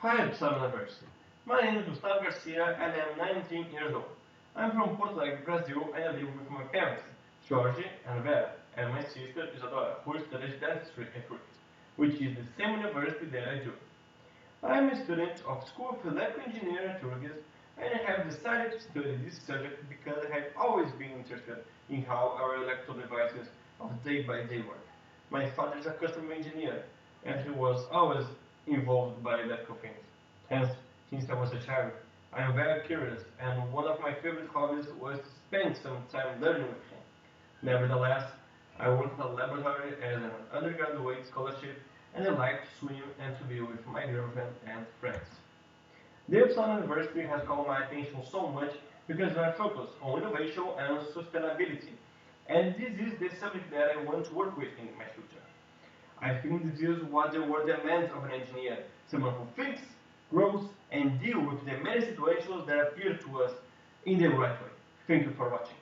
Hi, Upsala University. My name is Gustavo Garcia and I am 19 years old. I'm from Porto Alegre, Brazil, and I live with my parents, Jorge and Vera, and my sister Isadora, who studies dentistry at URGS, which is the same university that I do. I am a student of School of Electrical Engineering at URGS, and I have decided to study this subject because I have always been interested in how our electrical devices of day-by-day work. My father is a customer engineer, and he was always involved by electrical things. Hence, since I was a child, I am very curious, and one of my favorite hobbies was to spend some time learning with him. Nevertheless, I worked in a laboratory as an undergraduate scholarship, and I like to swim and to be with my girlfriend and friends. The Uppsala University has caught my attention so much because they are focused on innovation and sustainability, and this is the subject that I want to work with in my future. I think this is what the world demands of an engineer, someone who thinks, grows, and deals with the many situations that appear to us in the right way. Thank you for watching.